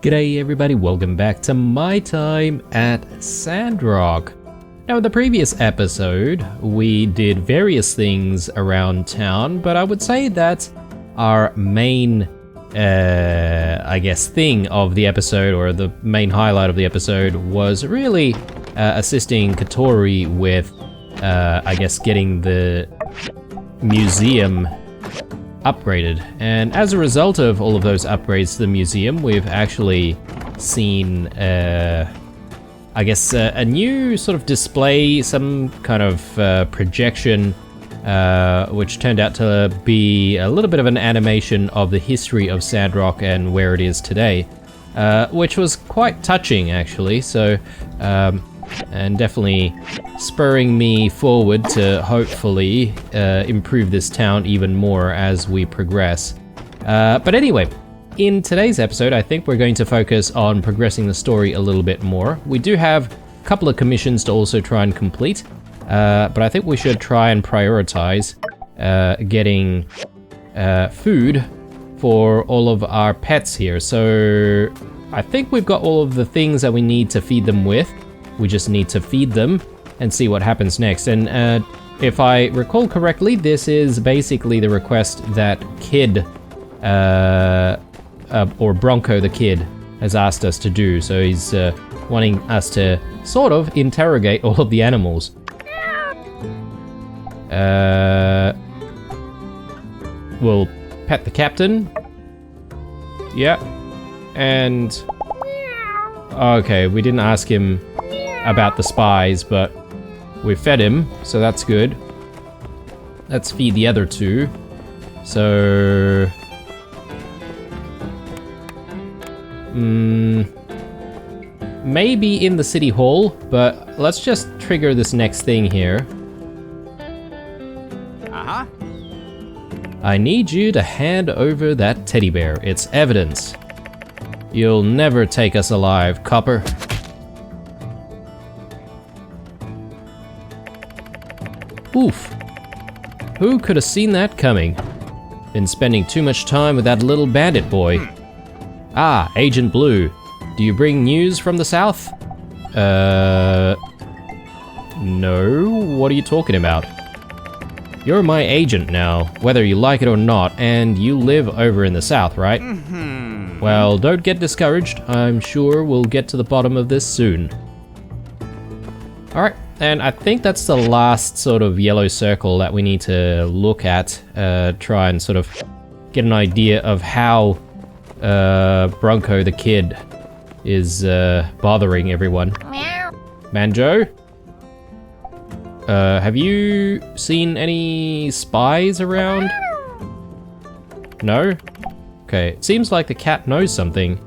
G'day everybody, welcome back to my time at Sandrock. Now in the previous episode, we did various things around town, but I would say that our main, thing of the episode, or the main highlight of the episode, was really assisting Katori with, getting the museum upgraded. And as a result of all of those upgrades to the museum, we've actually seen, a new sort of display, some kind of projection, which turned out to be a little bit of an animation of the history of Sandrock and where it is today, which was quite touching actually. So, and definitely spurring me forward to hopefully improve this town even more as we progress. But anyway, in today's episode, I think we're going to focus on progressing the story a little bit more. We do have a couple of commissions to also try and complete, but I think we should try and prioritize getting food for all of our pets here. So I think we've got all of the things that we need to feed them with. We just need to feed them and see what happens next. And if I recall correctly, this is basically the request that Kid, or Bronco the Kid, has asked us to do. So he's wanting us to sort of interrogate all of the animals. We'll pet the captain. Yeah. And okay, we didn't ask him about the spies, but we fed him, so that's good. Let's feed the other two. So maybe in the city hall, but let's just trigger this next thing here. I need you to hand over that teddy bear. It's evidence. You'll never take us alive, copper. Oof. Who could have seen that coming? Been spending too much time with that little bandit boy. Ah, Agent Blue. Do you bring news from the south? No. What are you talking about? You're my agent now, whether you like it or not, and you live over in the south, right? Well, don't get discouraged. I'm sure we'll get to the bottom of this soon. Alright. And I think that's the last sort of yellow circle that we need to look at, try and sort of get an idea of how Bronco the Kid is bothering everyone. Manjo? Have you seen any spies around? No? Okay, it seems like the cat knows something.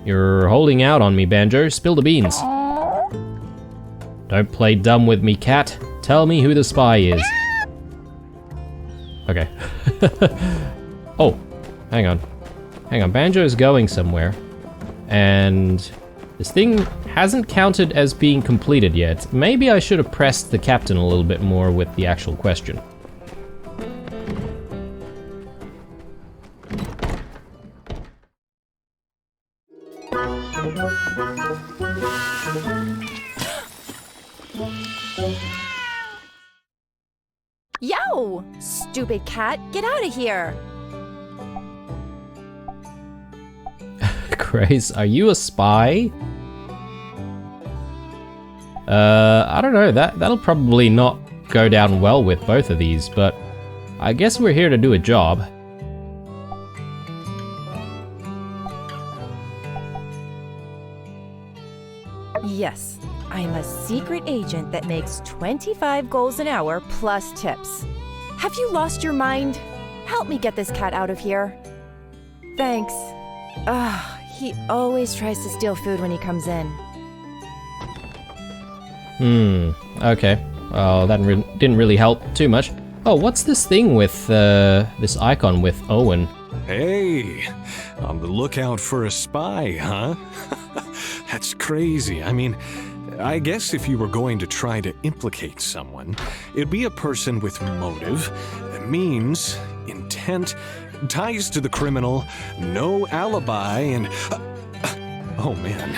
You're holding out on me, Banjo. Spill the beans. Don't play dumb with me, cat. Tell me who the spy is. Okay. Oh, hang on. Hang on, Banjo's going somewhere. And this thing hasn't counted as being completed yet. Maybe I should have pressed the captain a little bit more with the actual question. Yo! Stupid cat, get out of here! Grace, are you a spy? I don't know, that'll probably not go down well with both of these, but I guess we're here to do a job. Yes, I'm a secret agent that makes 25 goals an hour plus tips. Have you lost your mind? Help me get this cat out of here. Thanks. Ugh, he always tries to steal food when he comes in. Okay. Well, that didn't really help too much. Oh, what's this thing with, this icon with Owen? Hey, on the lookout for a spy, huh? That's crazy. I mean, I guess if you were going to try to implicate someone, it'd be a person with motive, means, intent, ties to the criminal, no alibi, and... oh man,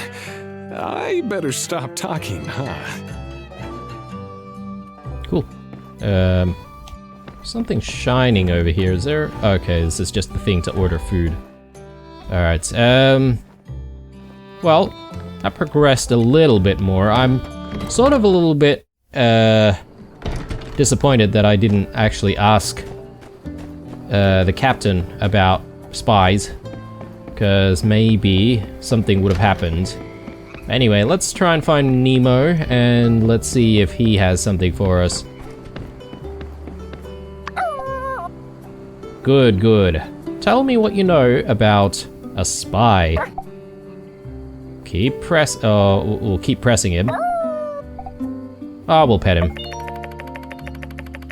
I better stop talking, huh? Cool. Something shining over here. Is there? Okay, this is just the thing to order food. Alright, well, I progressed a little bit more. I'm sort of a little bit, disappointed that I didn't actually ask, the captain about spies. Because maybe something would have happened. Anyway, let's try and find Nemo, and let's see if he has something for us. Good, good. Tell me what you know about a spy. We'll keep pressing him. We'll pet him.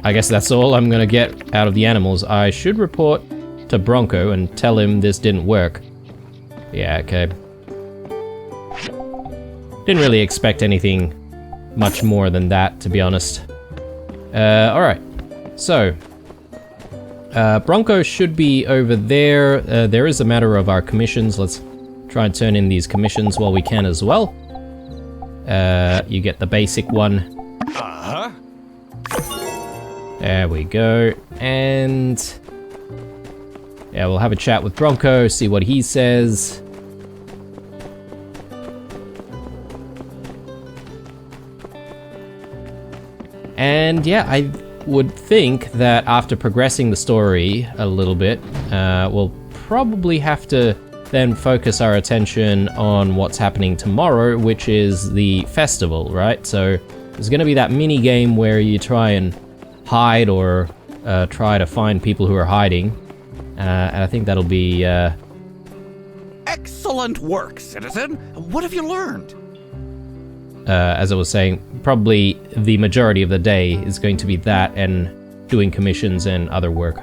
I guess that's all I'm gonna get out of the animals. I should report to Bronco and tell him this didn't work. Yeah, okay. Didn't really expect anything much more than that, to be honest. Alright. So, Bronco should be over there. There is a matter of our commissions. Let's try and turn in these commissions while we can as well. You get the basic one. Uh-huh. There we go. And yeah, we'll have a chat with Bronco, see what he says. And yeah, I would think that after progressing the story a little bit, we'll probably have to then focus our attention on what's happening tomorrow, which is the festival, right? So there's gonna be that mini game where you try and hide or try to find people who are hiding. And I think that'll be... Excellent work, citizen! What have you learned? As I was saying, probably the majority of the day is going to be that and doing commissions and other work.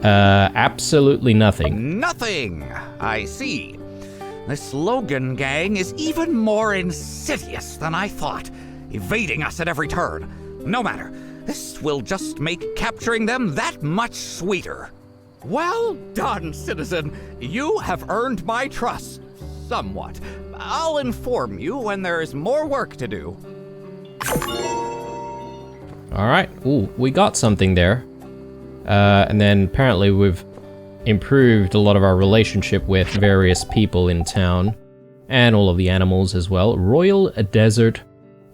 Absolutely nothing. Nothing! I see. This Logan gang is even more insidious than I thought, evading us at every turn. No matter, this will just make capturing them that much sweeter. Well done, citizen. You have earned my trust, somewhat. I'll inform you when there is more work to do. Alright, ooh, we got something there. And then apparently we've improved a lot of our relationship with various people in town. And all of the animals as well. Royal Desert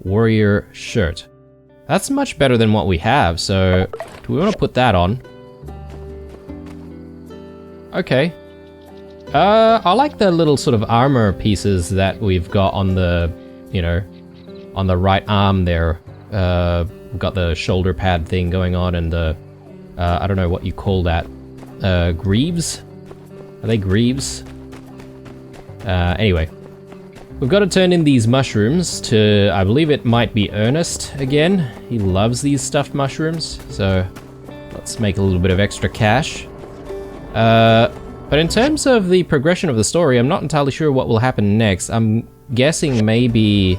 Warrior shirt. That's much better than what we have, so do we want to put that on? Okay. I like the little sort of armor pieces that we've got on the, you know, on the right arm there. We've got the shoulder pad thing going on and the, I don't know what you call that. Greaves? Are they greaves? Anyway. We've got to turn in these mushrooms to, I believe it might be Ernest again. He loves these stuffed mushrooms, so let's make a little bit of extra cash. But in terms of the progression of the story, I'm not entirely sure what will happen next. I'm guessing maybe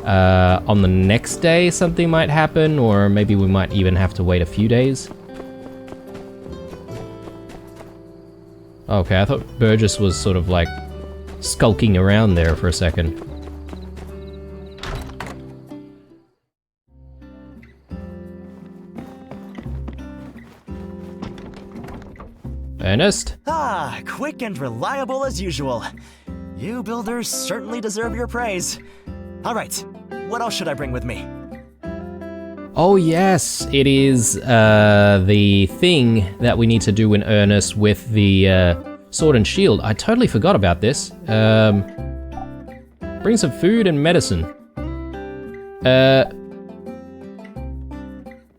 on the next day something might happen, or maybe we might even have to wait a few days. Okay, I thought Burgess was sort of like skulking around there for a second. Ernest? Ah, quick and reliable as usual. You builders certainly deserve your praise. All right, what else should I bring with me? Oh yes, it is the thing that we need to do in Ernest with the sword and shield. I totally forgot about this. Bring some food and medicine.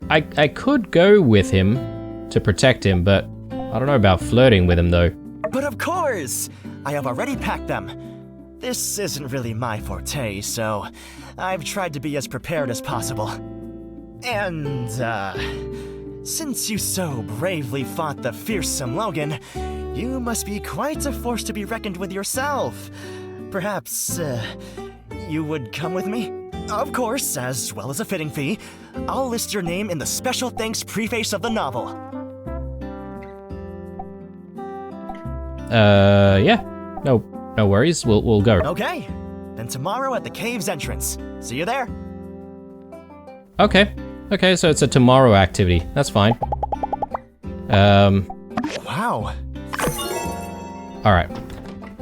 I could go with him to protect him, but I don't know about flirting with him though. But of course! I have already packed them. This isn't really my forte, so I've tried to be as prepared as possible. And, since you so bravely fought the fearsome Logan, you must be quite a force to be reckoned with yourself. Perhaps, you would come with me? Of course, as well as a fitting fee, I'll list your name in the special thanks preface of the novel. Yeah. No worries. We'll go. Okay. Then tomorrow at the cave's entrance. See you there. Okay. Okay, so it's a tomorrow activity. That's fine. Wow. Alright.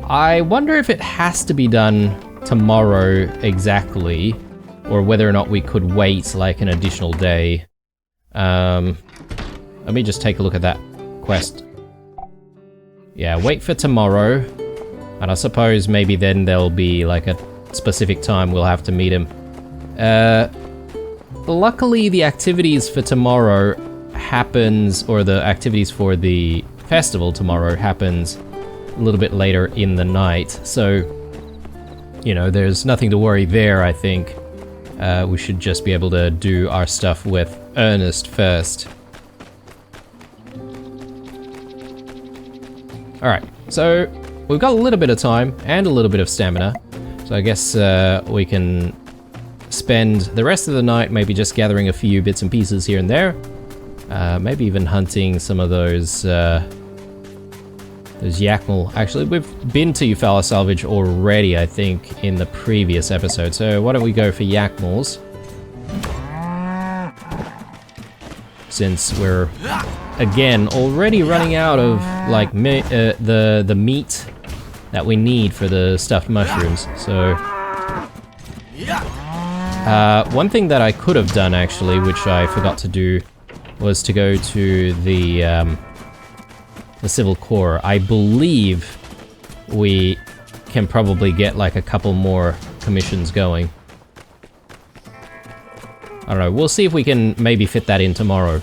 I wonder if it has to be done tomorrow exactly, or whether or not we could wait like an additional day. Let me just take a look at that quest. Yeah, wait for tomorrow. And I suppose maybe then there'll be like a specific time we'll have to meet him. Luckily the activities for tomorrow happens, or the activities for the festival tomorrow happens a little bit later in the night. So, you know, there's nothing to worry there, I think. We should just be able to do our stuff with Ernest first. Alright, so we've got a little bit of time and a little bit of stamina. So I guess we can spend the rest of the night maybe just gathering a few bits and pieces here and there. Maybe even hunting some of those Yakmal. Actually, we've been to Eufaula Salvage already, I think, in the previous episode. So why don't we go for Yakmals? Since we're, again, already running out of, like, the meat that we need for the stuffed mushrooms. So, one thing that I could have done, actually, which I forgot to do, was to go to the Civil Corps. I believe we can probably get like a couple more commissions going. I don't know, we'll see if we can maybe fit that in tomorrow.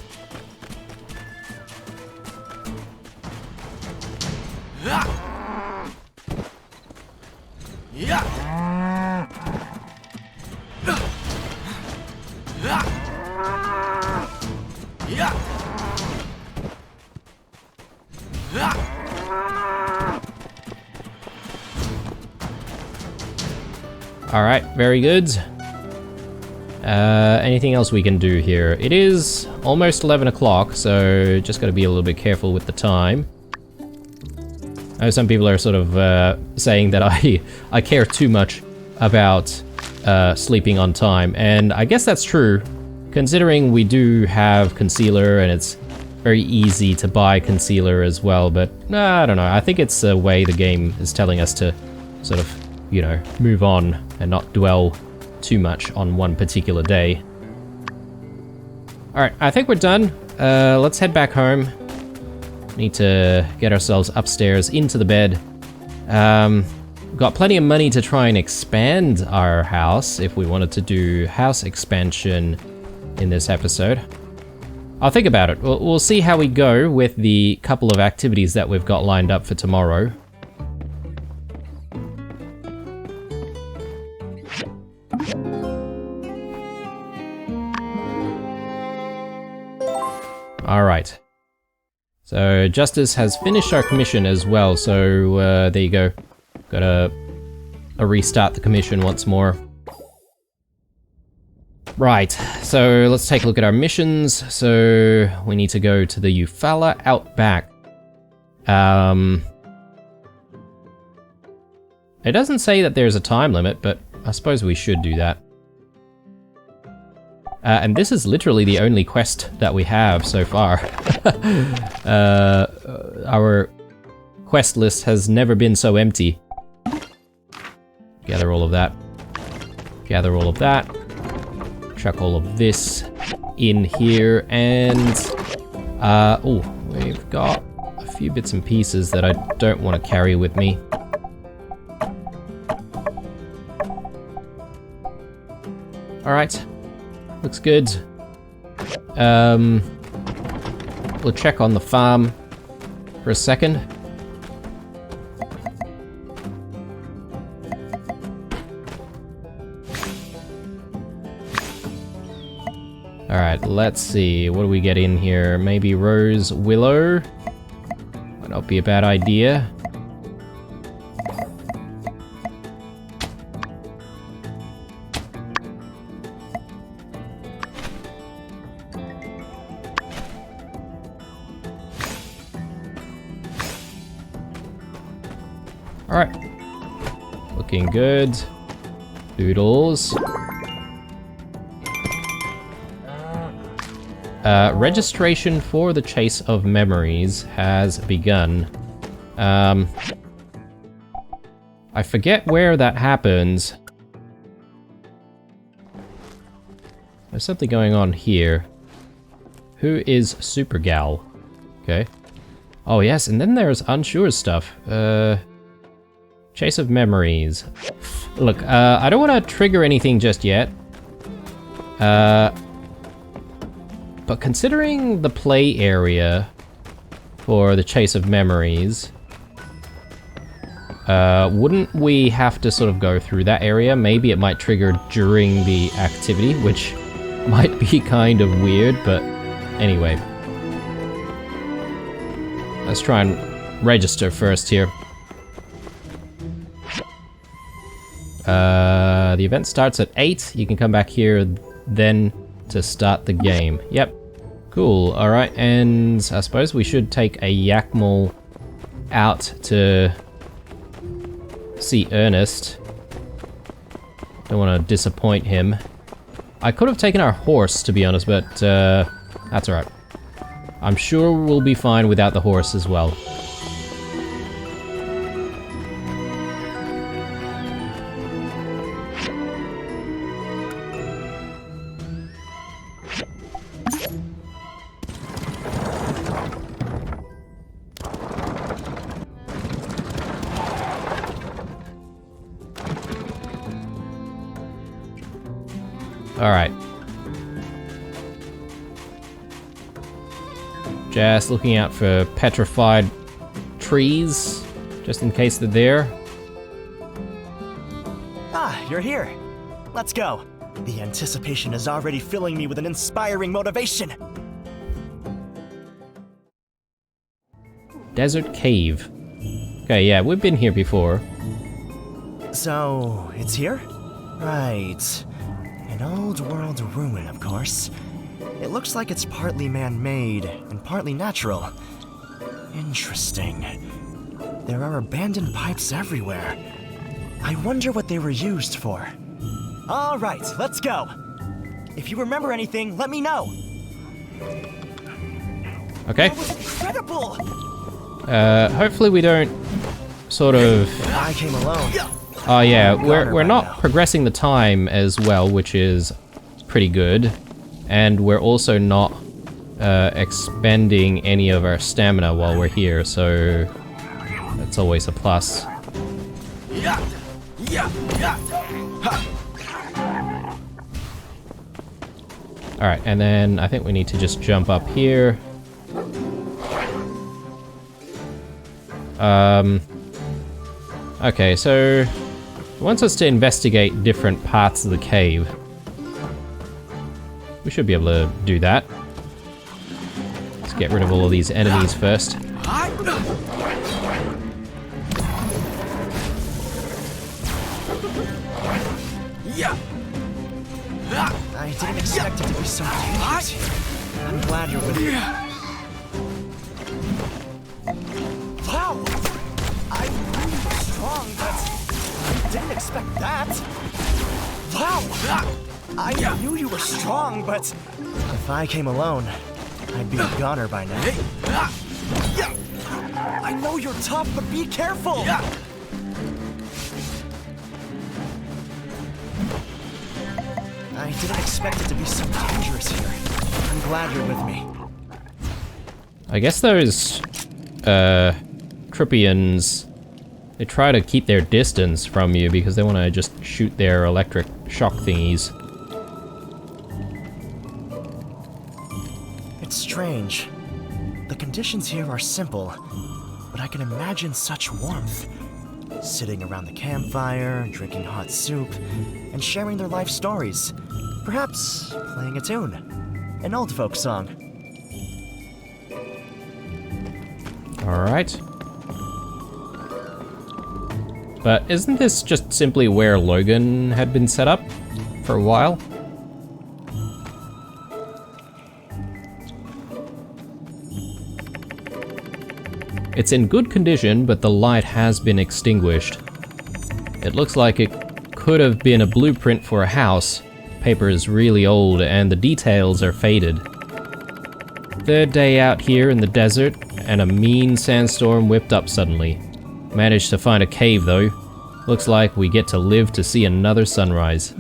Alright, very good. Anything else we can do here? It is almost 11 o'clock, so just gotta be a little bit careful with the time. I know some people are sort of saying that I care too much about sleeping on time, and I guess that's true, considering we do have concealer and it's very easy to buy concealer as well, but I don't know, I think it's a way the game is telling us to sort of, you know, move on and not dwell too much on one particular day. Alright, I think we're done. Let's head back home. Need to get ourselves upstairs into the bed. We've got plenty of money to try and expand our house if we wanted to do house expansion in this episode. I'll think about it. We'll see how we go with the couple of activities that we've got lined up for tomorrow. Alright. So, Justice has finished our commission as well, so there you go. Gotta restart the commission once more. Right, so let's take a look at our missions. So, we need to go to the Eufaula Outback. It doesn't say that there's a time limit, but I suppose we should do that. And this is literally the only quest that we have so far. Our quest list has never been so empty. Gather all of that. Gather all of that. Chuck all of this in here, and oh, we've got a few bits and pieces that I don't want to carry with me. Alright. Looks good. We'll check on the farm for a second. Alright, let's see. What do we get in here? Maybe rose willow? Might not be a bad idea. Alright. Looking good. Doodles. Registration for the Chase of Memories has begun. I forget where that happens. There's something going on here. Who is Super Gal? Okay. Oh yes, and then there's unsure stuff. Chase of Memories. Look, I don't want to trigger anything just yet. But considering the play area for the Chase of Memories, wouldn't we have to sort of go through that area? Maybe it might trigger during the activity, which might be kind of weird, but anyway. Let's try and register first here. The event starts at 8. You can come back here then to start the game. Yep. Cool. Alright, and I suppose we should take a Yakmal out to see Ernest. Don't want to disappoint him. I could have taken our horse, to be honest, but that's alright. I'm sure we'll be fine without the horse as well. Alright. Just looking out for petrified trees, just in case they're there. Ah, you're here. Let's go. The anticipation is already filling me with an inspiring motivation. Desert Cave. Okay, yeah, we've been here before. So, it's here? Right. An old world ruin, of course. It looks like it's partly man-made and partly natural. Interesting. There are abandoned pipes everywhere. I wonder what they were used for. All right, let's go. If you remember anything, let me know. Okay. That was incredible! Hopefully we don't sort of... I came alone. Oh yeah, we're not progressing the time as well, which is pretty good. And we're also not expending any of our stamina while we're here, so that's always a plus. Alright, and then I think we need to just jump up here. Okay, so it wants us to investigate different parts of the cave. We should be able to do that. Let's get rid of all of these enemies first. I didn't expect it to be so dangerous here. I'm glad you're with me. Wow! I knew you were strong, but I didn't expect that. Wow! I knew you were strong, but if I came alone, I'd be a goner by now. I know you're tough, but be careful! I didn't expect it to be so dangerous here. I'm glad you're with me. I guess those Trippians, they try to keep their distance from you because they want to just shoot their electric shock thingies. It's strange. The conditions here are simple, but I can imagine such warmth. Sitting around the campfire, drinking hot soup, and sharing their life stories. Perhaps playing a tune. An old folk song. Alright. But isn't this just simply where Logan had been set up for a while? It's in good condition, but the light has been extinguished. It looks like it could have been a blueprint for a house. Paper is really old and the details are faded. Third day out here in the desert, and a mean sandstorm whipped up suddenly. Managed to find a cave though. Looks like we get to live to see another sunrise.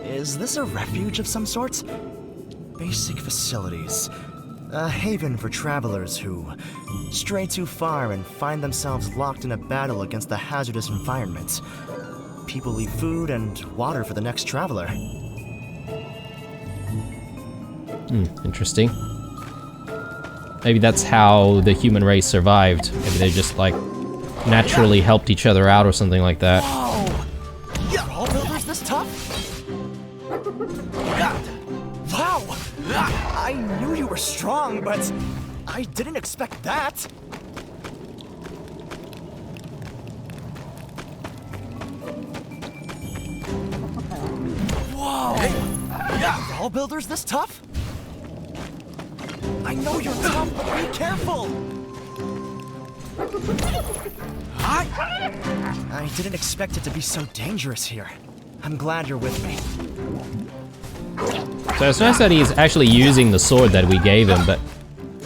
Is this a refuge of some sort? Basic facilities. A haven for travelers who stray too far and find themselves locked in a battle against the hazardous environment. People leave food and water for the next traveler. Interesting. Maybe that's how the human race survived. Maybe they just, like, naturally helped each other out or something like that. Whoa! Yeah, all builders this tough? Wow! I knew you were strong, but I didn't expect that. Whoa! Are all builders this tough? I know you're tough, but be careful! I didn't expect it to be so dangerous here. I'm glad you're with me. So it's nice that he's actually using the sword that we gave him, but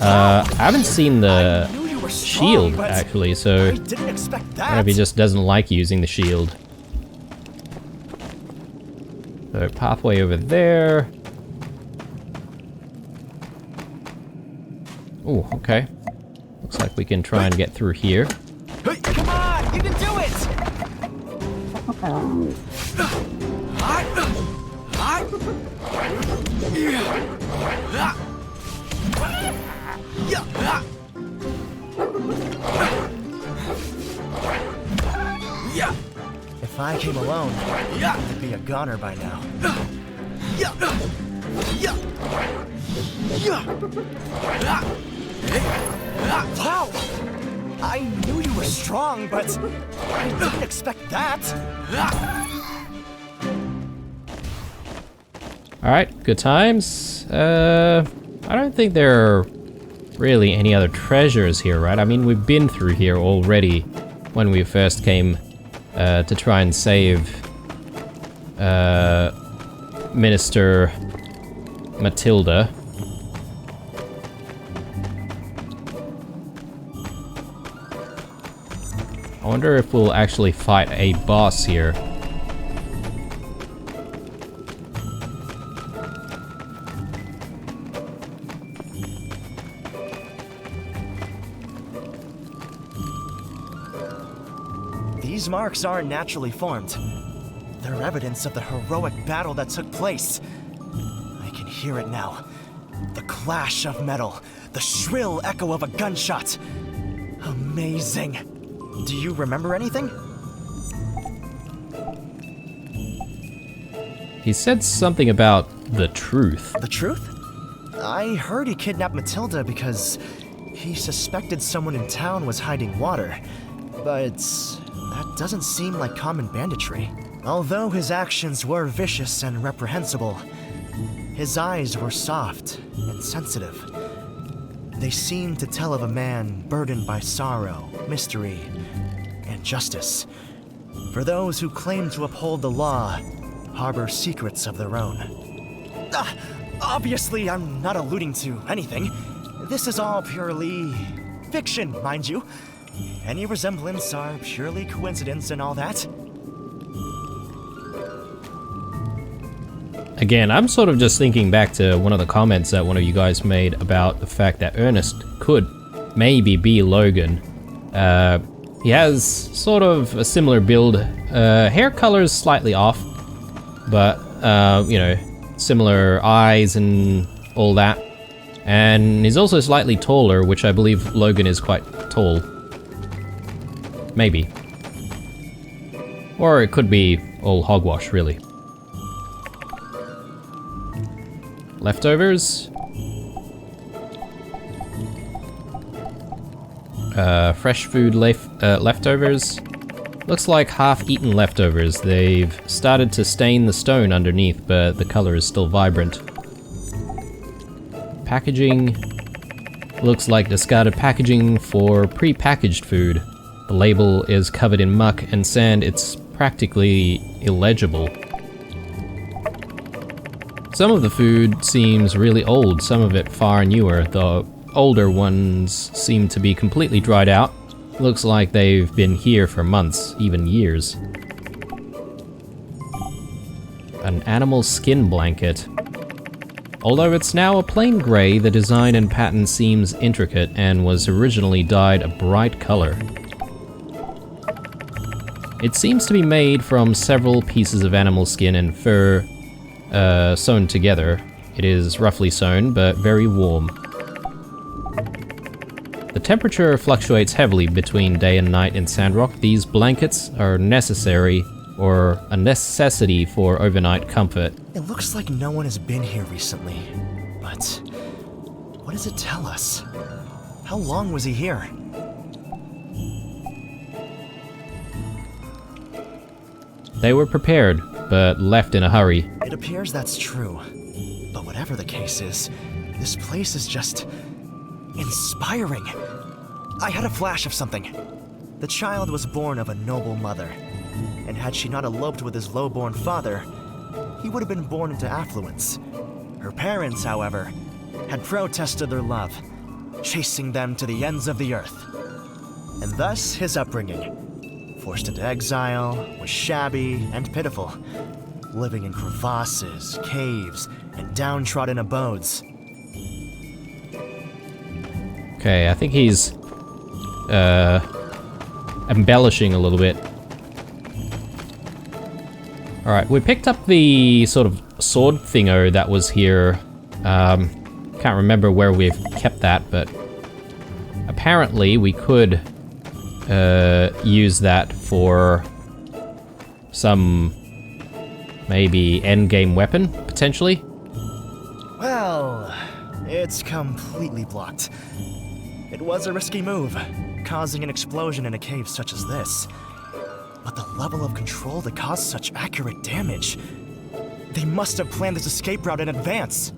I haven't seen the shield actually, so I didn't expect that. don't know if he just doesn't like using the shield. So pathway over there. Oh, okay. Looks like we can try and get through here. Hey, come on, you can do it! If I came alone, I'd be a goner by now. Wow! I knew you were strong, but I didn't expect that. Alright, good times. I don't think there are really any other treasures here, right? I mean, we've been through here already when we first came to try and save Minister Matilda. I wonder if we'll actually fight a boss here. These marks aren't naturally formed. They're evidence of the heroic battle that took place. I can hear it now. The clash of metal, the shrill echo of a gunshot. Amazing. Do you remember anything? He said something about the truth. The truth? I heard he kidnapped Matilda because he suspected someone in town was hiding water. But that doesn't seem like common banditry. Although his actions were vicious and reprehensible, his eyes were soft and sensitive. They seemed to tell of a man burdened by sorrow, mystery, and justice. For those who claim to uphold the law, harbor secrets of their own. Obviously, I'm not alluding to anything. This is all purely fiction, mind you. Any resemblance are purely coincidence and all that. Again, I'm sort of just thinking back to one of the comments that one of you guys made about the fact that Ernest could maybe be Logan. He has sort of a similar build. Hair color is slightly off, but, you know, similar eyes and all that. And he's also slightly taller, which I believe Logan is quite tall. Maybe. Or it could be all hogwash, really. Leftovers. Fresh food leftovers. Looks like half-eaten leftovers. They've started to stain the stone underneath, but the color is still vibrant. Packaging. Looks like discarded packaging for pre-packaged food. The label is covered in muck and sand. It's practically illegible. Some of the food seems really old, some of it far newer. The older ones seem to be completely dried out. Looks like they've been here for months, even years. An animal skin blanket. Although it's now a plain grey, the design and pattern seems intricate and was originally dyed a bright color. It seems to be made from several pieces of animal skin and fur sewn together. It is roughly sewn, but very warm. The temperature fluctuates heavily between day and night in Sandrock. These blankets are necessary, or a necessity for overnight comfort. It looks like no one has been here recently, but what does it tell us? How long was he here? They were prepared, but left in a hurry. It appears that's true. But whatever the case is, this place is just inspiring. I had a flash of something. The child was born of a noble mother, and had she not eloped with his low-born father, he would have been born into affluence. Her parents, however, had protested their love, chasing them to the ends of the earth. And thus his upbringing. Forced into exile, was shabby and pitiful, living in crevasses, caves, and downtrodden abodes. Okay, I think he's embellishing a little bit. Alright, we picked up the sort of sword thingo that was here. Can't remember where we've kept that, but apparently we could use that for some maybe endgame weapon, potentially. Well, it's completely blocked. It was a risky move, causing an explosion in a cave such as this. But the level of control to cause such accurate damage... They must have planned this escape route in advance.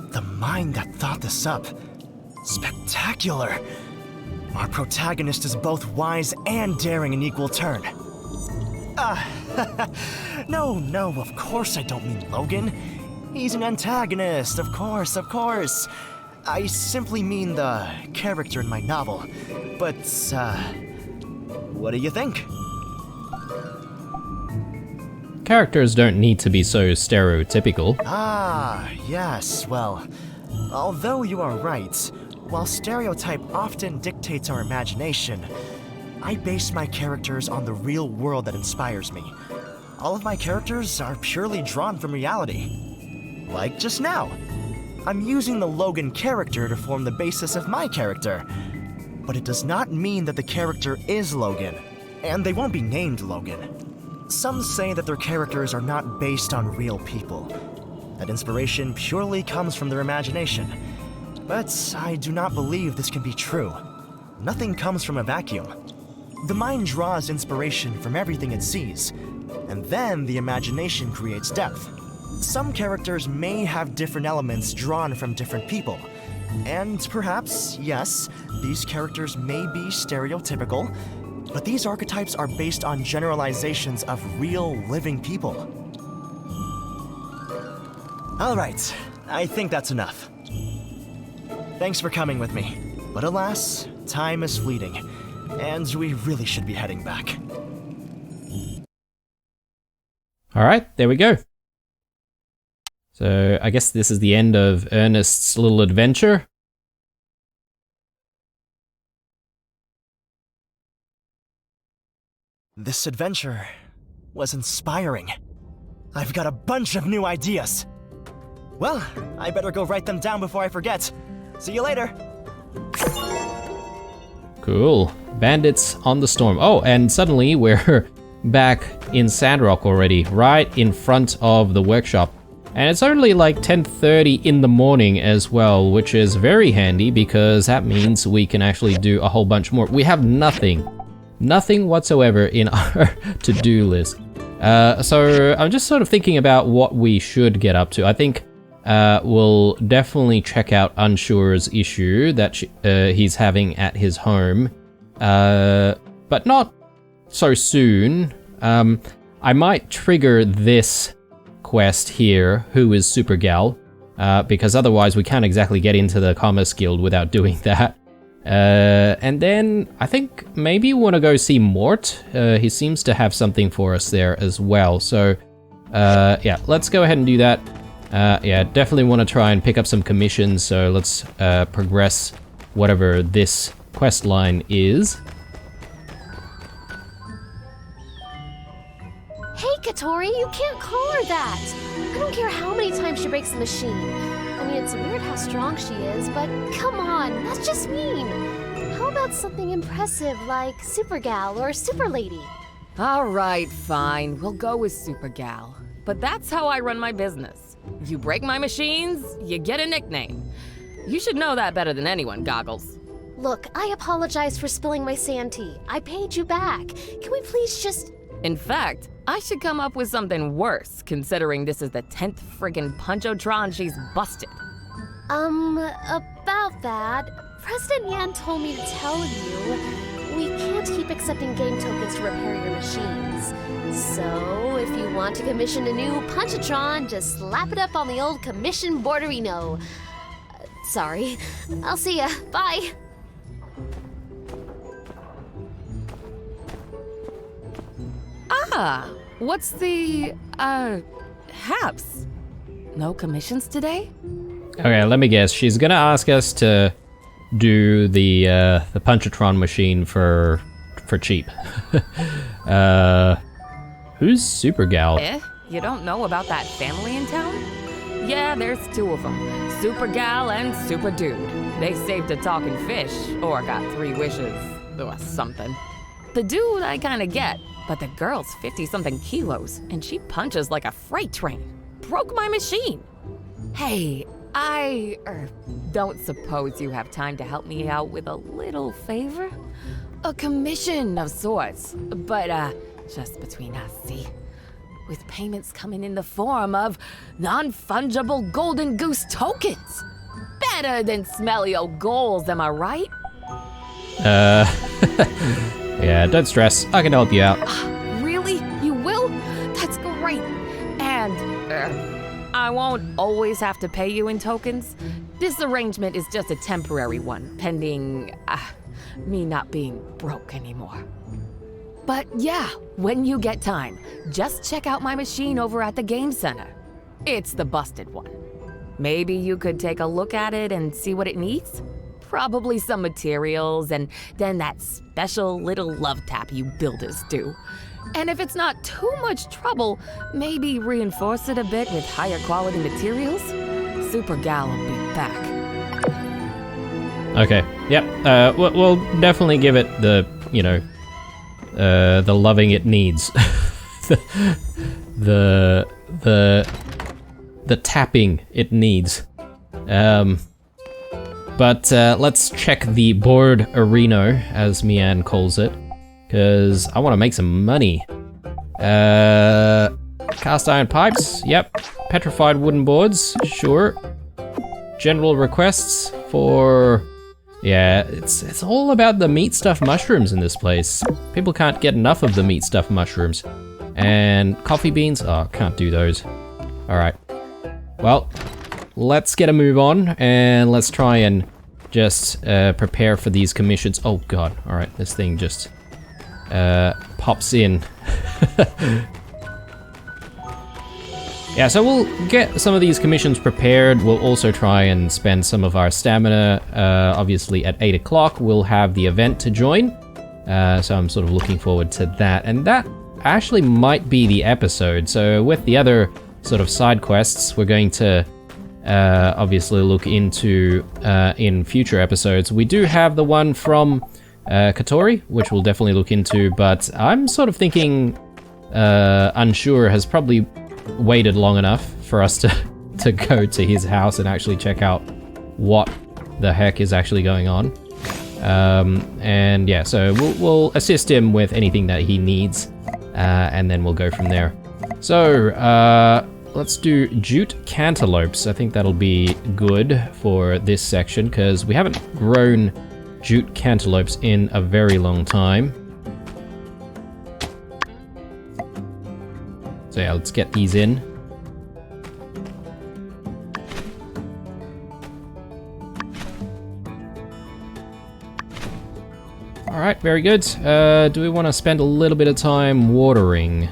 The mind that thought this up... Spectacular! Our protagonist is both wise and daring in equal turn. No, of course I don't mean Logan. He's an antagonist, of course. I simply mean the character in my novel. But, what do you think? Characters don't need to be so stereotypical. Ah, yes, well, although you are right, while stereotype often dictates our imagination, I base my characters on the real world that inspires me. All of my characters are purely drawn from reality. Like just now. I'm using the Logan character to form the basis of my character. But it does not mean that the character is Logan, and they won't be named Logan. Some say that their characters are not based on real people, that inspiration purely comes from their imagination. But I do not believe this can be true. Nothing comes from a vacuum. The mind draws inspiration from everything it sees, and then the imagination creates depth. Some characters may have different elements drawn from different people, and perhaps, yes, these characters may be stereotypical, but these archetypes are based on generalizations of real, living people. Alright, I think that's enough. Thanks for coming with me, but alas, time is fleeting, and we really should be heading back. Alright, there we go. So I guess this is the end of Ernest's little adventure. This adventure was inspiring. I've got a bunch of new ideas. Well, I better go write them down before I forget. See you later. Cool. Bandits on the storm. Oh, and suddenly we're back in Sandrock already, right in front of the workshop. And it's only like 10:30 in the morning as well, which is very handy because that means we can actually do a whole bunch more. We have nothing whatsoever in our to-do list. So I'm just sort of thinking about what we should get up to. I think we'll definitely check out Unsure's issue that he's having at his home, but not so soon. I might trigger this quest here, Who is Supergal, because otherwise we can't exactly get into the Commerce Guild without doing that. And then I think maybe we want to go see Mort. He seems to have something for us there as well. So yeah, let's go ahead and do that. Yeah, definitely want to try and pick up some commissions. So let's progress whatever this quest line is. Hey, Katori, you can't call her that. I don't care how many times she breaks the machine. I mean, it's weird how strong she is, but come on, that's just mean. How about something impressive like Supergal or Super Lady? All right, fine. We'll go with Supergal. But that's how I run my business. You break my machines, you get a nickname. You should know that better than anyone, Goggles. Look, I apologize for spilling my sand tea. I paid you back. Can we please just... In fact, I should come up with something worse, considering this is the 10th friggin' Punchotron she's busted. About that, President Yan told me to tell you, we can't keep accepting game tokens to repair your machines. So, if you want to commission a new Punchotron, just slap it up on the old commission borderino. Sorry. I'll see ya. Bye. Ah, what's the, haps? No commissions today? Okay, let me guess. She's gonna ask us to do the Punchotron machine for cheap. Who's Supergal? You don't know about that family in town? Yeah, there's two of them. Supergal and Super Dude. They saved a talking fish, or got 3 wishes, or something. The dude I kinda get, but the girl's 50-something kilos, and she punches like a freight train. Broke my machine. Hey, I don't suppose you have time to help me out with a little favor? A commission of sorts, but just between us, see? With payments coming in the form of non-fungible golden goose tokens. Better than smelly old goals, am I right? Yeah, don't stress. I can help you out. Really? You will? That's great. And I won't always have to pay you in tokens. This arrangement is just a temporary one, pending me not being broke anymore. But yeah, when you get time, just check out my machine over at the game center. It's the busted one. Maybe you could take a look at it and see what it needs? Probably some materials and then that special little love tap you builders do. And if it's not too much trouble, maybe reinforce it a bit with higher quality materials? Supergal will be back. Okay, yep. We'll definitely give it the, you know, the loving it needs. the tapping it needs. But let's check the board arena, as Mian calls it, because I want to make some money. Cast iron pipes, yep. Petrified wooden boards, sure. General requests for... Yeah, it's all about the meat stuffed mushrooms in this place. People can't get enough of the meat stuffed mushrooms. And coffee beans, oh, can't do those. Alright. Well, let's get a move on, and let's try and just prepare for these commissions. Oh god, alright, this thing just pops in. Yeah, so we'll get some of these commissions prepared. We'll also try and spend some of our stamina. Obviously at 8 o'clock we'll have the event to join. So I'm sort of looking forward to that. And that actually might be the episode. So with the other sort of side quests, we're going to obviously look into in future episodes. We do have the one from Katori, which we'll definitely look into, but I'm sort of thinking Unsure has probably waited long enough for us to go to his house and actually check out what the heck is actually going on. And yeah, so we'll assist him with anything that he needs, and then we'll go from there. So let's do jute cantaloupes. I think that'll be good for this section, because we haven't grown jute cantaloupes in a very long time. So yeah, let's get these in. Alright, very good. Do we want to spend a little bit of time watering?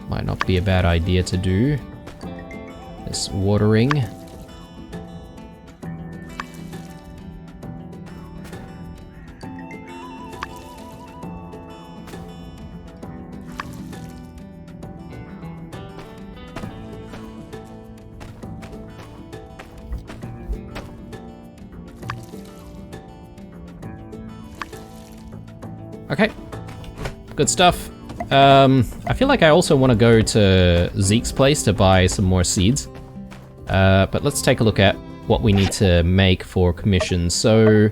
Might not be a bad idea to do this watering. Okay, good stuff. I feel like I also want to go to Zeke's place to buy some more seeds. But let's take a look at what we need to make for commissions. So,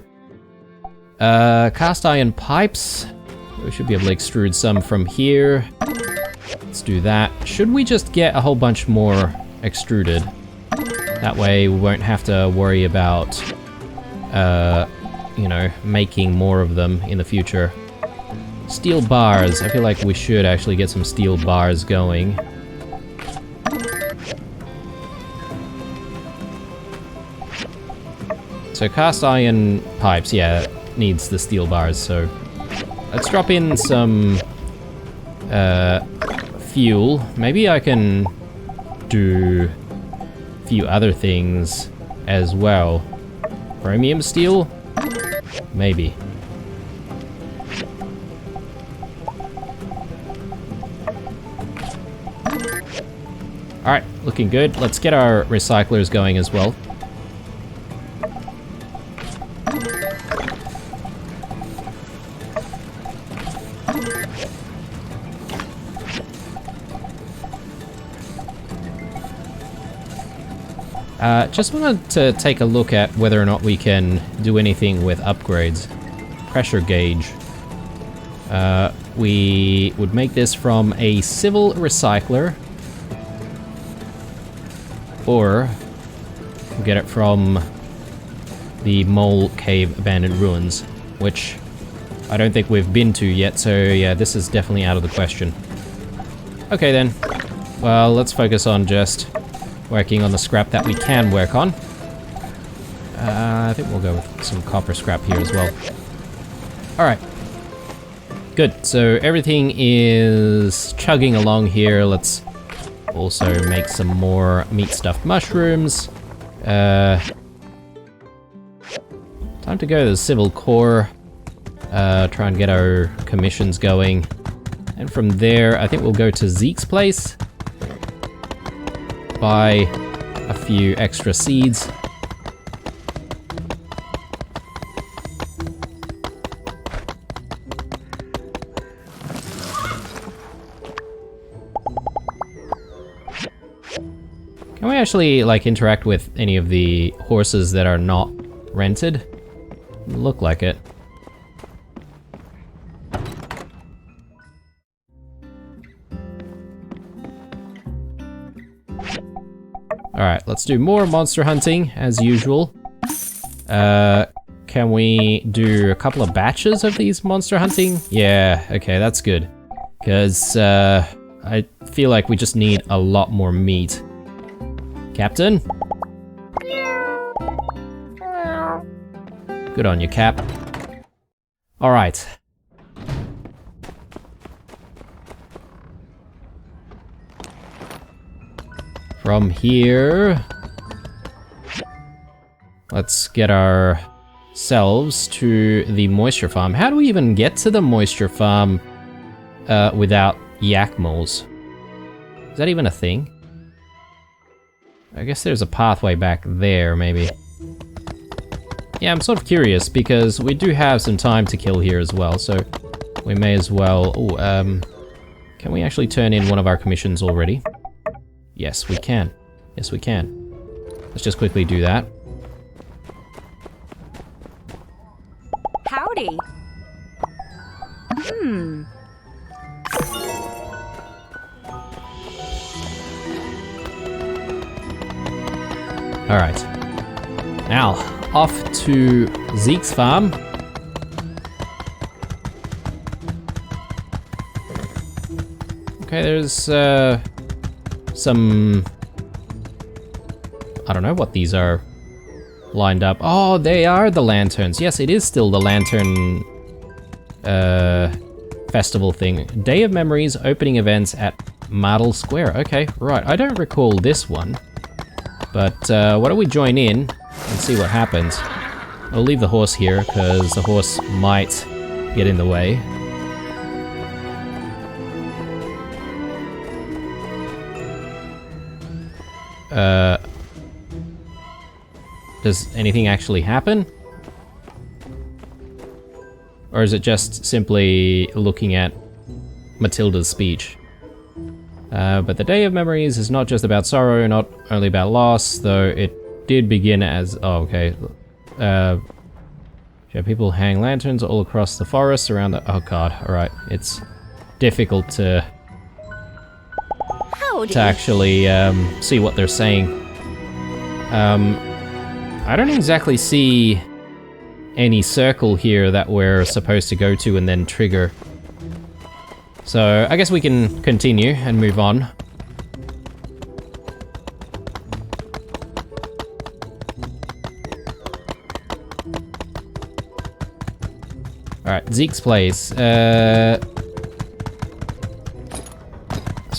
cast iron pipes. We should be able to extrude some from here. Let's do that. Should we just get a whole bunch more extruded? That way we won't have to worry about, you know, making more of them in the future. Steel bars. I feel like we should actually get some steel bars going. So cast iron pipes, yeah, needs the steel bars, so let's drop in some fuel. Maybe I can do a few other things as well. Chromium steel? Maybe. Alright, looking good. Let's get our recyclers going as well. Just wanted to take a look at whether or not we can do anything with upgrades. Pressure gauge. We would make this from a civil recycler, or get it from the Mole Cave Abandoned Ruins, which I don't think we've been to yet, so yeah, this is definitely out of the question. Okay then, well, let's focus on just working on the scrap that we can work on. I think we'll go with some copper scrap here as well. Alright. Good, so everything is chugging along here. Let's also make some more meat stuffed mushrooms. Time to go to the civil core. Try and get our commissions going. And from there, I think we'll go to Zeke's place. Buy a few extra seeds. Can we actually, like, interact with any of the horses that are not rented? Look like it. Alright, let's do more monster hunting, as usual. Can we do a couple of batches of these monster hunting? Yeah, okay, that's good. Because, I feel like we just need a lot more meat. Captain? Good on you, Cap. Alright. From here, let's get ourselves to the moisture farm. How do we even get to the moisture farm without yak moles? Is that even a thing? I guess there's a pathway back there, maybe. Yeah, I'm sort of curious because we do have some time to kill here as well, so we may as well... Oh, can we actually turn in one of our commissions already? Yes, we can. Yes, we can. Let's just quickly do that. Howdy. Alright. Now, off to Zeke's farm. Okay, there's some... I don't know what these are lined up. Oh, they are the lanterns. Yes, it is still the lantern festival thing. Day of Memories opening events at Martel Square. Okay, right. I don't recall this one. But why don't we join in and see what happens. I'll leave the horse here because the horse might get in the way. Does anything actually happen? Or is it just simply looking at Matilda's speech? But the Day of Memories is not just about sorrow, not only about loss, though it did begin as... Oh, okay. People hang lanterns all across the forest around the... Oh god, alright. It's difficult to actually see what they're saying. I don't exactly see any circle here that we're supposed to go to and then trigger. So I guess we can continue and move on. Alright, Zeke's place. Let's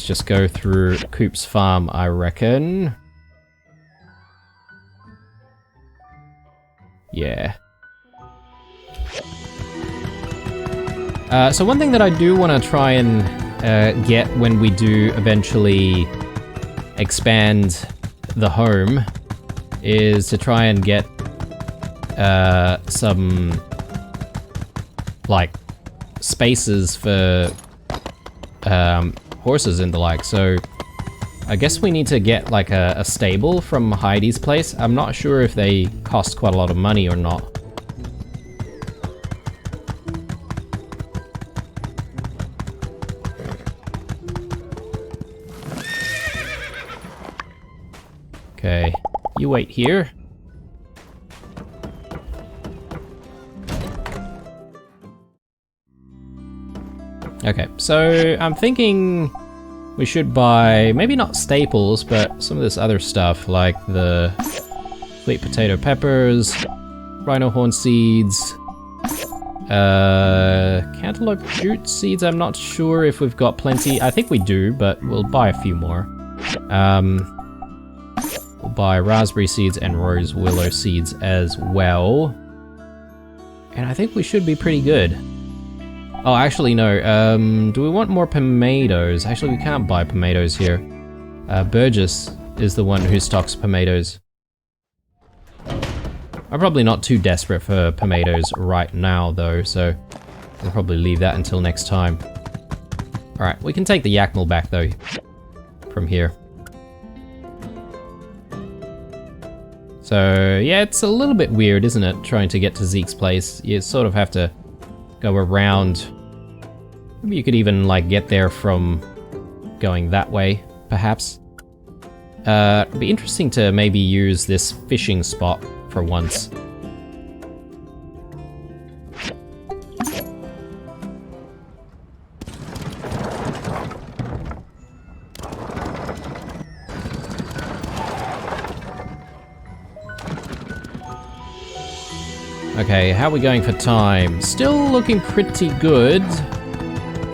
just go through Coop's farm, I reckon. Yeah. So one thing that I do want to try and get when we do eventually expand the home is to try and get some like spaces for horses and the like. So I guess we need to get like a stable from Heidi's place. I'm not sure if they cost quite a lot of money or not. Okay, you wait here. Okay, so I'm thinking we should buy, maybe not staples, but some of this other stuff, like the sweet potato peppers, rhino horn seeds, cantaloupe jute seeds. I'm not sure if we've got plenty. I think we do, but we'll buy a few more. We'll buy raspberry seeds and rose willow seeds as well. And I think we should be pretty good. Oh, actually, no. Do we want more tomatoes? Actually, we can't buy tomatoes here. Burgess is the one who stocks tomatoes. I'm probably not too desperate for tomatoes right now, though, so I'll probably leave that until next time. Alright, we can take the yak mill back, though, from here. So, yeah, it's a little bit weird, isn't it, trying to get to Zeke's place. You sort of have to go around. Maybe you could even, like, get there from going that way, perhaps. It'd be interesting to maybe use this fishing spot for once. Okay, how are we going for time? Still looking pretty good.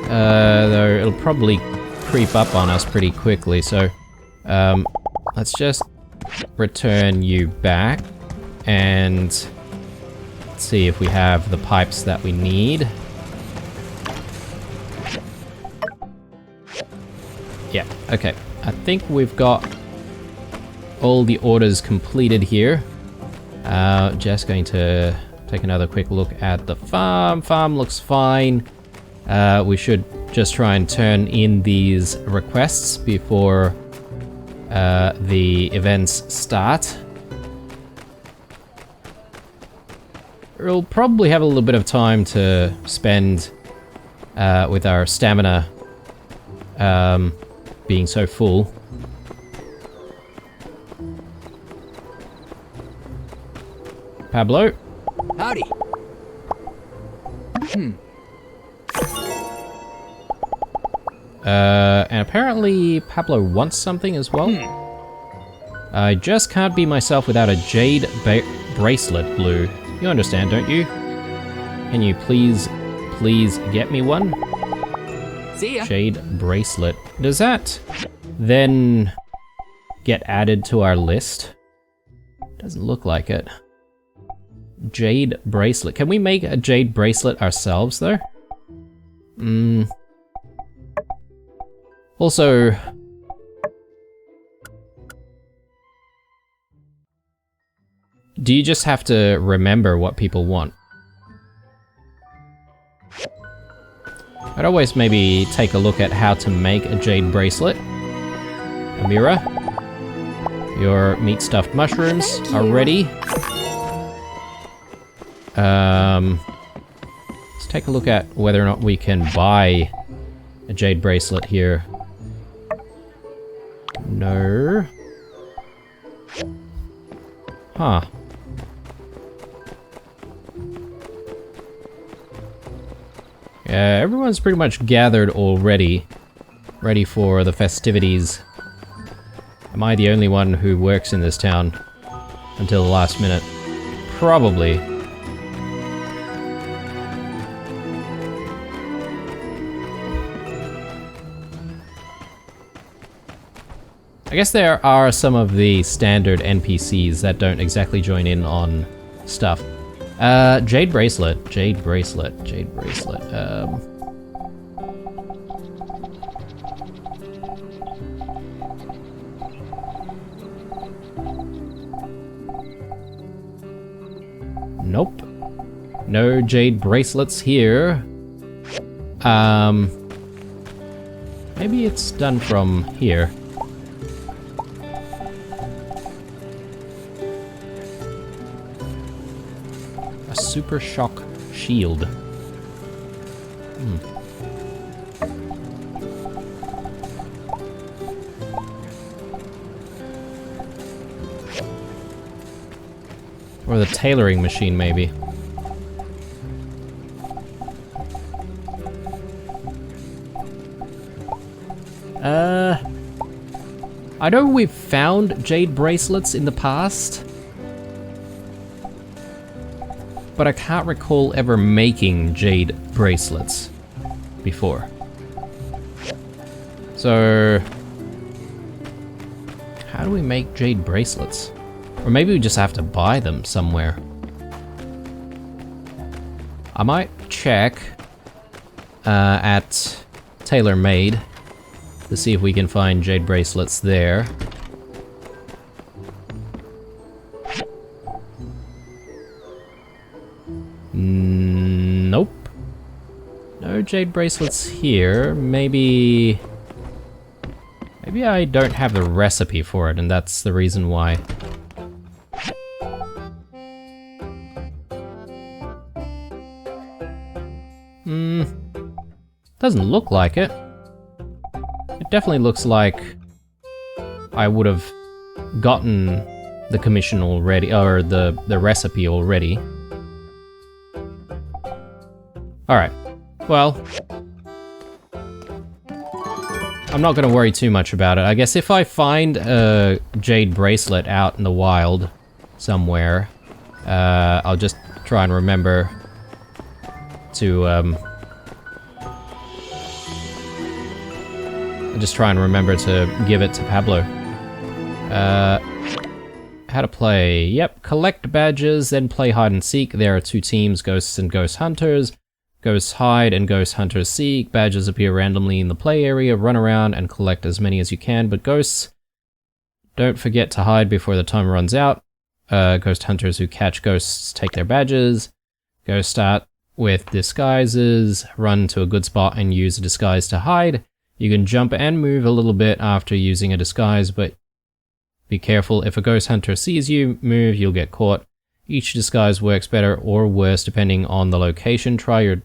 Though it'll probably creep up on us pretty quickly, so let's just return you back and see if we have the pipes that we need. Yeah, okay. I think we've got all the orders completed here. Just going to take another quick look at the farm. Farm looks fine. We should just try and turn in these requests before the events start. We'll probably have a little bit of time to spend with our stamina being so full. Pablo. Howdy. And apparently Pablo wants something as well. I just can't be myself without a jade bracelet, Blue. You understand, don't you? Can you please get me one? See ya. Jade bracelet. Does that then get added to our list? Doesn't look like it. Jade bracelet. Can we make a jade bracelet ourselves, though? Also, do you just have to remember what people want? I'd always maybe take a look at how to make a jade bracelet. Amira, your meat stuffed mushrooms are ready. Let's take a look at whether or not we can buy a jade bracelet here. No. Huh. Yeah, everyone's pretty much gathered already, ready for the festivities. Am I the only one who works in this town until the last minute? Probably. I guess there are some of the standard NPCs that don't exactly join in on stuff. Jade bracelet, jade bracelet, jade bracelet. Nope. No jade bracelets here. Maybe it's done from here. A super shock shield. Or the tailoring machine, maybe. I know we've found jade bracelets in the past, but I can't recall ever making jade bracelets before. So, how do we make jade bracelets? Or maybe we just have to buy them somewhere. I might check at TaylorMade to see if we can find jade bracelets there. Nope. No jade bracelets here. Maybe I don't have the recipe for it, and that's the reason why. Doesn't look like it. It definitely looks like I would have gotten the commission already, or the recipe already. Alright, well, I'm not going to worry too much about it. I guess if I find a jade bracelet out in the wild somewhere, I'll just try and remember to, give it to Pablo. How to play. Yep, collect badges, then play hide and seek. There are two teams, ghosts and ghost hunters. Ghosts hide and ghost hunters seek. Badges appear randomly in the play area. Run around and collect as many as you can, but ghosts, don't forget to hide before the time runs out. Ghost hunters who catch ghosts take their badges. Ghosts start with disguises. Run to a good spot and use a disguise to hide. You can jump and move a little bit after using a disguise, but be careful. If a ghost hunter sees you move, you'll get caught. Each disguise works better or worse depending on the location. Try your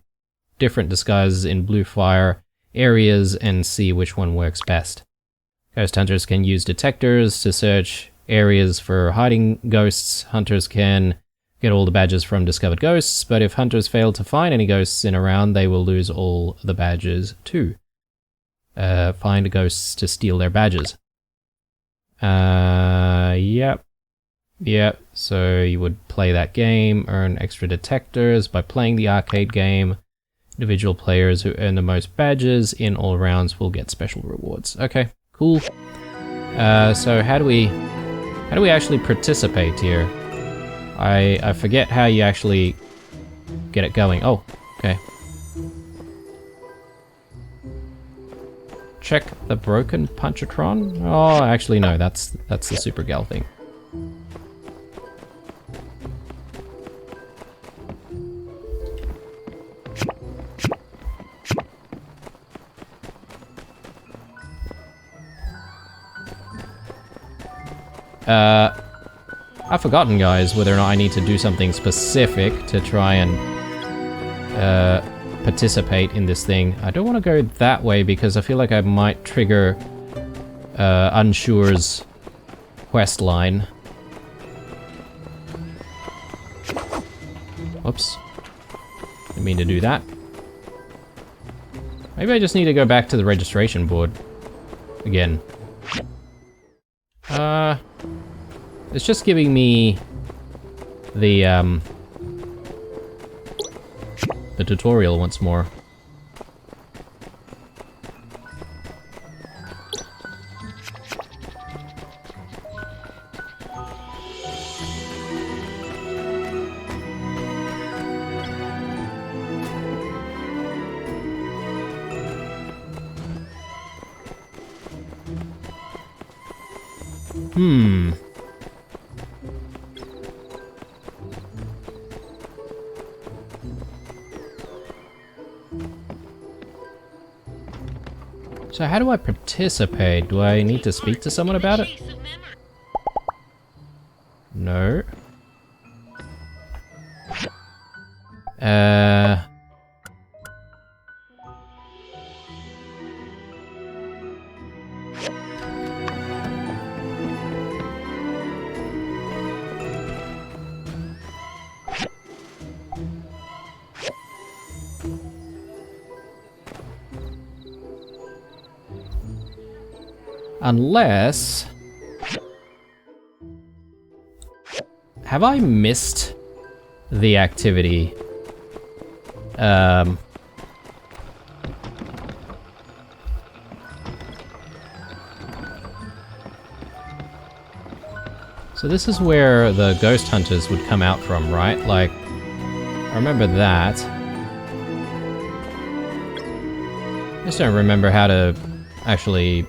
different disguises in blue fire areas and see which one works best. Ghost hunters can use detectors to search areas for hiding ghosts. Hunters can get all the badges from discovered ghosts, but if hunters fail to find any ghosts in a round, they will lose all the badges too. Find ghosts to steal their badges. Yep. Yep, so you would play that game, earn extra detectors by playing the arcade game. Individual players who earn the most badges in all rounds will get special rewards. Okay, cool. So how do we actually participate here? I forget how you actually get it going. Oh, okay. Check the broken Punchatron? Oh, actually no, that's the Super Gal thing. I've forgotten, guys, whether or not I need to do something specific to try and participate in this thing. I don't want to go that way because I feel like I might trigger Unsure's quest line. Oops. Didn't mean to do that. Maybe I just need to go back to the registration board again. It's just giving me the tutorial once more. So how do I participate? Do I need to speak to someone about it? No. Unless... Have I missed the activity? So this is where the ghost hunters would come out from, right? Like, I remember that. I just don't remember how to actually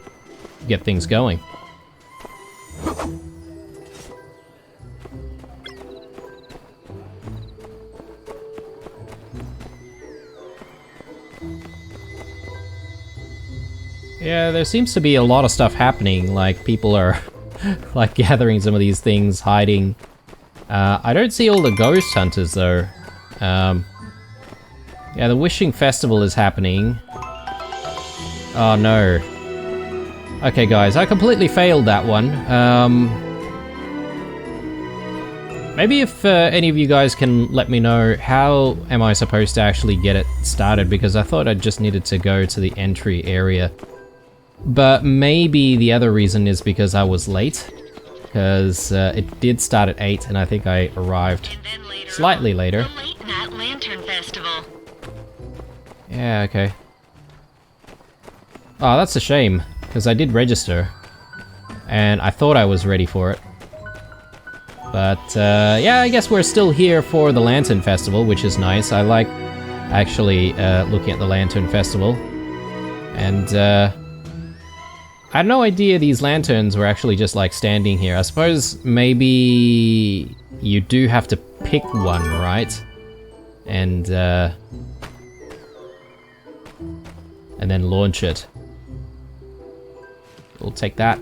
get things going. Yeah, there seems to be a lot of stuff happening, like people are like gathering some of these things, hiding. I don't see all the ghost hunters though. Yeah, the wishing festival is happening. Oh no. Okay guys, I completely failed that one. Maybe if any of you guys can let me know, how am I supposed to actually get it started? Because I thought I just needed to go to the entry area. But maybe the other reason is because I was late. Because it did start at 8 and I think I arrived slightly later. The late night lantern festival. Yeah, okay. Oh, that's a shame. Because I did register, and I thought I was ready for it. But, yeah, I guess we're still here for the Lantern Festival, which is nice. I like, actually, looking at the Lantern Festival. And, I had no idea these lanterns were actually just, like, standing here. I suppose maybe you do have to pick one, right? And then launch it. We'll take that.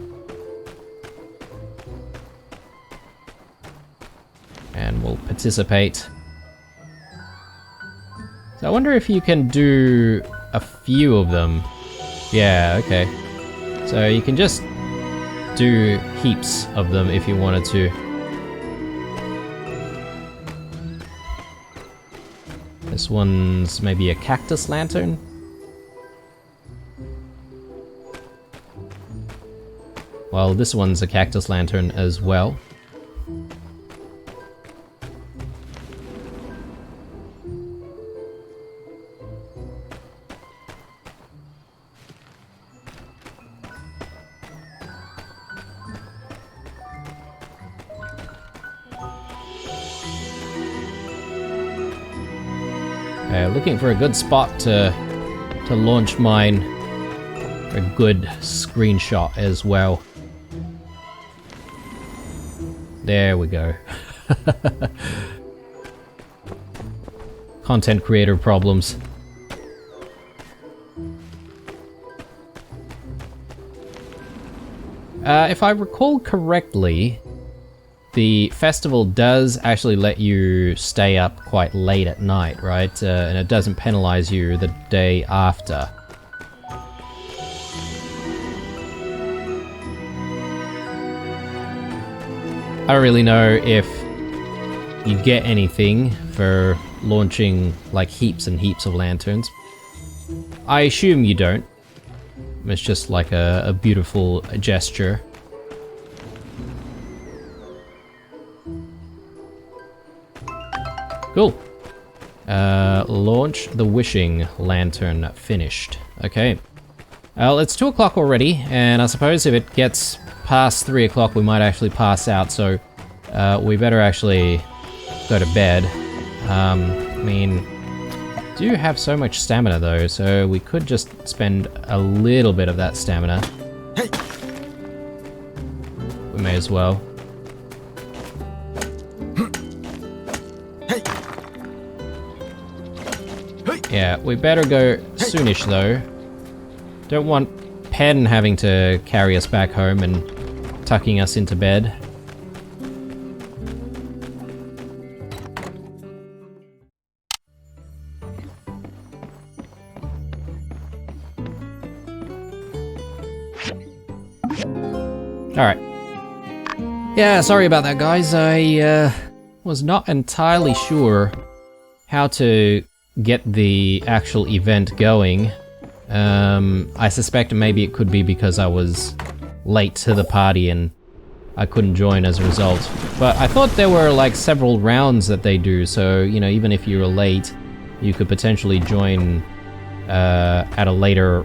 And we'll participate. So I wonder if you can do a few of them. Yeah, okay. So you can just do heaps of them if you wanted to. This one's maybe a cactus lantern. Well, this one's a cactus lantern as well. Looking for a good spot to launch mine. A good screenshot as well. There we go. Content creator problems. If I recall correctly, the festival does actually let you stay up quite late at night, right? And it doesn't penalize you the day after. I don't really know if you get anything for launching like heaps and heaps of lanterns. I assume you don't. It's just like a beautiful gesture. Cool. Launch the wishing lantern finished. Okay. Well, it's 2 o'clock already, and I suppose if it gets past 3 o'clock, we might actually pass out, so we better actually go to bed. I mean, do have so much stamina though, so we could just spend a little bit of that stamina. Hey. We may as well. Hey. Yeah, we better go soonish though. Don't want Pen having to carry us back home and tucking us into bed. Alright. Yeah, sorry about that, guys. I was not entirely sure how to get the actual event going. I suspect maybe it could be because I was late to the party and I couldn't join as a result. But I thought there were like several rounds that they do, so, you know, even if you were late, you could potentially join at a later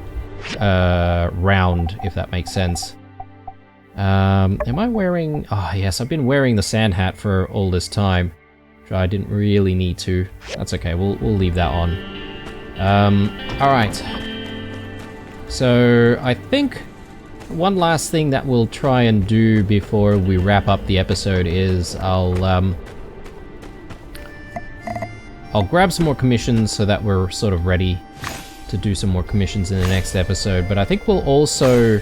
round, if that makes sense. Am I wearing... Oh yes, I've been wearing the sand hat for all this time. Which I didn't really need to. That's okay, we'll leave that on. Alright. So, I think one last thing that we'll try and do before we wrap up the episode is I'll grab some more commissions so that we're sort of ready to do some more commissions in the next episode, but I think we'll also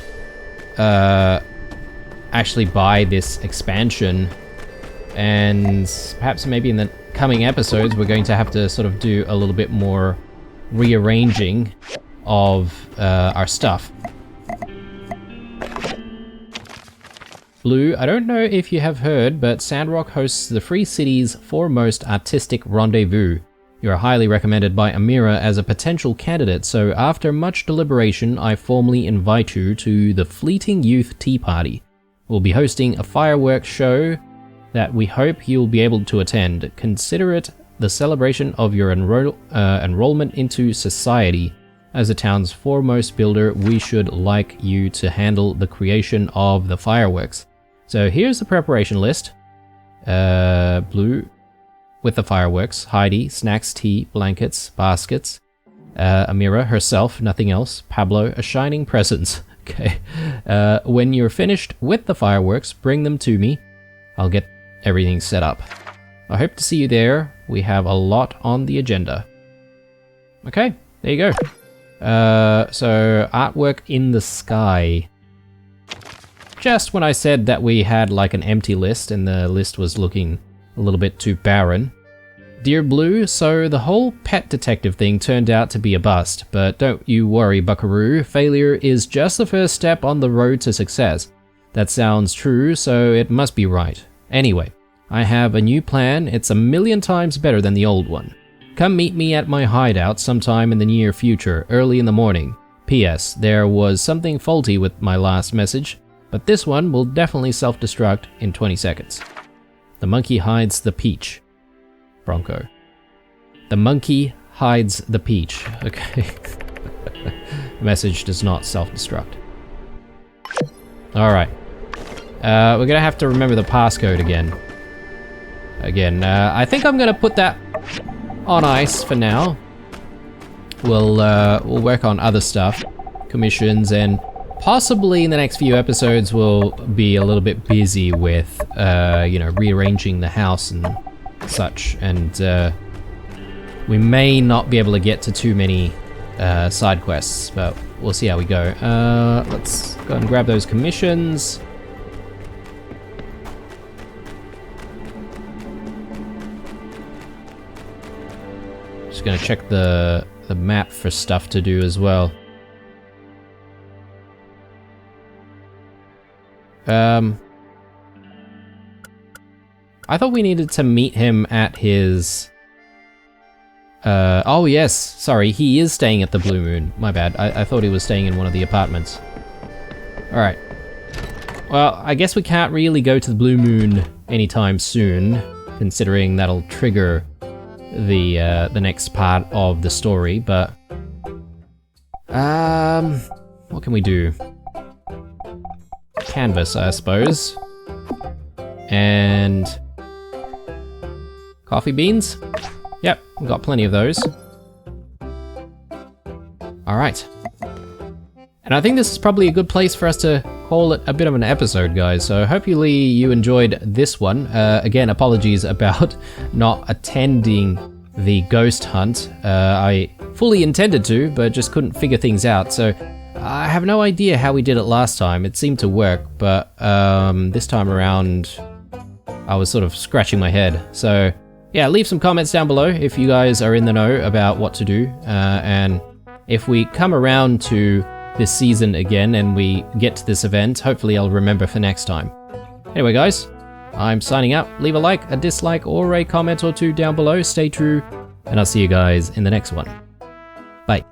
actually buy this expansion, and perhaps maybe in the coming episodes we're going to have to sort of do a little bit more rearranging of our stuff. Blue, I don't know if you have heard, but Sandrock hosts the Free City's foremost artistic rendezvous. You are highly recommended by Amira as a potential candidate, so after much deliberation, I formally invite you to the Fleeting Youth Tea Party. We'll be hosting a fireworks show that we hope you'll be able to attend. Consider it the celebration of your enrollment into society. As the town's foremost builder, we should like you to handle the creation of the fireworks. So here's the preparation list. Blue with the fireworks, Heidi, snacks, tea, blankets, baskets, Amira herself, nothing else, Pablo, a shining presence. Okay. When you're finished with the fireworks, bring them to me. I'll get everything set up. I hope to see you there. We have a lot on the agenda. Okay, there you go. So artwork in the sky. Just when I said that we had like an empty list and the list was looking a little bit too barren. Dear Blue, so the whole pet detective thing turned out to be a bust, but don't you worry, buckaroo. Failure is just the first step on the road to success. That sounds true, so it must be right. Anyway, I have a new plan. It's 1,000,000 times better than the old one. come meet me at my hideout sometime in the near future, early in the morning. P.S. There was something faulty with my last message, but this one will definitely self-destruct in 20 seconds. The monkey hides the peach. Bronco. The monkey hides the peach. Okay. The message does not self-destruct. Alright. We're gonna have to remember the passcode again. I think I'm gonna put that on ice for now. We'll work on other stuff, commissions, and possibly in the next few episodes we'll be a little bit busy with, rearranging the house and such, and we may not be able to get to too many side quests, but we'll see how we go. Let's go and grab those commissions. Just gonna check the map for stuff to do as well. I thought we needed to meet him at his... oh yes, sorry, he is staying at the Blue Moon. My bad, I thought he was staying in one of the apartments. Alright. Well, I guess we can't really go to the Blue Moon anytime soon, considering that'll trigger the next part of the story, but... what can we do? Canvas, I suppose. And... coffee beans? Yep, we've got plenty of those. Alright. And I think this is probably a good place for us to call it a bit of an episode, guys. So hopefully you enjoyed this one. Again, apologies about not attending the ghost hunt. I fully intended to, but just couldn't figure things out. So I have no idea how we did it last time. It seemed to work, but this time around I was sort of scratching my head. So yeah, leave some comments down below if you guys are in the know about what to do. And if we come around to this season again and we get to this event, hopefully I'll remember for next time. Anyway guys, I'm signing out. Leave a like, a dislike, or a comment or two down below. Stay true, and I'll see you guys in the next one. Bye.